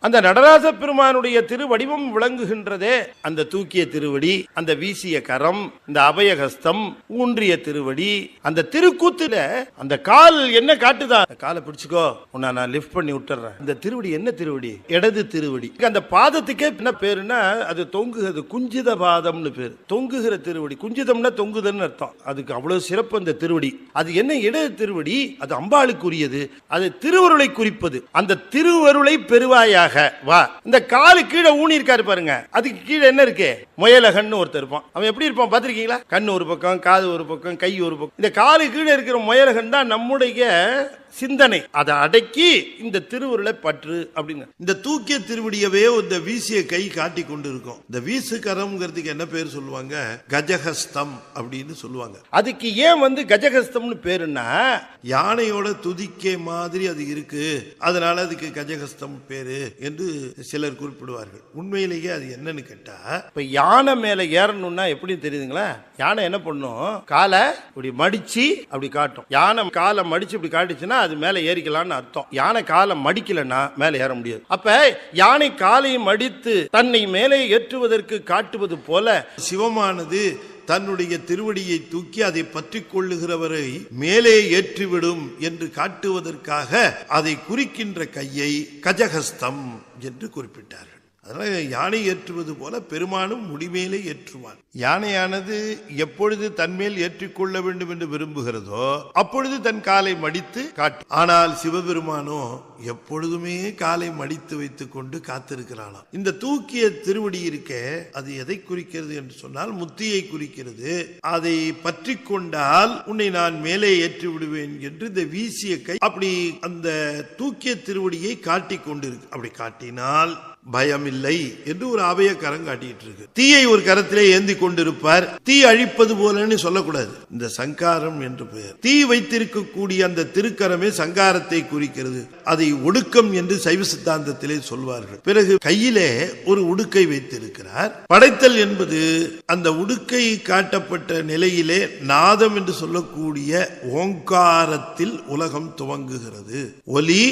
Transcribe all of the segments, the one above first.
அந்த நடராஜ பெருமானுடைய திருவடிவம் விளங்குகின்றதே அந்த தூக்கிய திருவடி, அந்த வீசிய கரம், இந்த அபயஹஸ்தம், ஊன்றிய திருவடி, அந்த திருக்கூத்துல அந்த கால் என்ன காட்டுதா, காலை பிடிச்சுக்கோ உன்னை நான் லிஃப்ட் பண்ணி விட்டுறேன். இந்த திருவடி என்ன திருவடி? இடது திருவடி. அந்த பாதத்துக்கே என்ன பேருன்னா அது தொங்குகிறது, குஞ்சித பாதம்னு பேரு. தொங்குகிற திருவடி, குஞ்சிதம்னா தொங்குதன்னு அர்த்தம். அதுக்கு அவ்வளவு சிறப்பு அந்த திருவடி. அது என்ன இடது திருவடி? அது அம்பாளுக்குரியது, அது திருவருளை குறிப்பது. அந்த திருவருளை பெறுவாயாக வா. இந்த காலு கீழே ஊனி இருக்காரு பாருங்க, அதுக்கு கீழே என்ன இருக்கு? முயலகன்னு ஒருத்தர் இருப்பான். அவன் எப்படி இருப்பான் பாத்திருக்கீங்களா? கண்ணு ஒரு பக்கம், காது ஒரு பக்கம், கை ஒரு பக்கம். இந்த காலு கீழே இருக்கிற முயலகன் தான் நம்முடைய சிந்தனை. அதை அடக்கி இந்த திருவுருளை பற்று அப்படின்னு இந்த தூக்கிய திருவடியவே இந்த வீசிய கை காட்டி கொண்டு இருக்கும். இந்த வீசு கரம்ங்கிறதுக்கு என்ன பேர் சொல்லுவாங்க? கஜஹஸ்தம் அப்படின்னு சொல்லுவாங்க. அதுக்கு ஏன் கஜஹஸ்தம்னு பேருன்னா, யானையோட துதிக்கை மாதிரி அது இருக்கு, அதனால அதுக்கு கஜஹஸ்தம் பேரு என்று சிலர் குறிப்பிடுவார்கள். உண்மையிலேயே அது என்னன்னு கேட்டா, இப்ப யானை மேல ஏறணும்னா எப்படி தெரியுதுங்களா? யானை என்ன பண்ணும்? காலை இப்படி மடிச்சு அப்படி காட்டும். யானை காலை மடிச்சு இப்படி காட்டுச்சுன்னா அது மேல ஏறிக்கலாம்னு அர்த்தம். யானை காலை மடிக்கலன்னா மேல ஏற முடியாது. அப்ப யானை காலை மடித்து தன்னை மேலே ஏற்றுவதற்கு காட்டுவது போல சிவமானது தன்னுடைய திருவடியை தூக்கி அதை பற்றி கொள்ளுகிறவரை மேலே ஏற்றிவிடும் என்று காட்டுவதற்காக அதை குறிக்கின்ற கையை கஜஹஸ்தம் என்று குறிப்பிட்டார்கள். அதனால யானை ஏற்றுவது போல பெருமானும் முடிமேலே ஏற்றுவான். யானையானது எப்பொழுது தன்மேல் ஏற்றிக்கொள்ள வேண்டும் என்று விரும்புகிறதோ அப்பொழுது தன் காலை மடித்து காட்டும். ஆனால் சிவபெருமானோ எப்பொழுதுமே காலை மடித்து வைத்துக் கொண்டு காத்திருக்கிறானாம். இந்த தூக்கிய திருவடி இருக்க, அது எதை குறிக்கிறது என்று சொன்னால் முத்தியை குறிக்கிறது. அதை பற்றி கொண்டால் உன்னை நான் மேலே ஏற்றி விடுவேன் என்று இந்த வீசிய கை அப்படி அந்த தூக்கிய திருவடியை காட்டி கொண்டிருக்கு. அப்படி காட்டினால் பயம் இல்லை என்று ஒரு அபய கரம் காட்டிட்டு இருக்கு. தீயை ஒரு கரத்திலே ஏந்தி கொண்டிருப்பார். தீ அழிப்பது போலன்னு சொல்லக்கூடாது. இந்த சங்காரம் என்று பெயர். தீ வைத்திருக்கக்கூடிய அந்த திருக்கரமே சங்காரத்தை குறிக்கிறது. அதை ஒடுக்கம் என்று சைவ சித்தாந்தத்திலே சொல்வார்கள். பிறகு கையிலே ஒரு உடுக்கை வைத்திருக்கிறார். படைத்தல் என்பது அந்த உடுக்கை காட்டப்பட்ட நிலையிலே நாதம் என்று சொல்லக்கூடிய ஓங்காரத்தில் உலகம் துவங்குகிறது. ஒலி,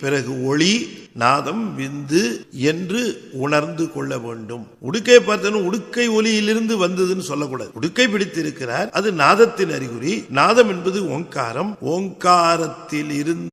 பிறகு ஒளி, நாதம், விந்து என்று உணர்ந்து கொள்ள வேண்டும். உடுக்கை பார்த்தனும் உடுக்கை ஒலியிலிருந்து வந்ததுன்னு சொல்லக்கூடாது. உடுக்கை பிடித்திருக்கிறார், அது நாதத்தின் அறிகுறி. நாதம் என்பது ஓங்காரம். ஓங்காரத்தில் இருந்து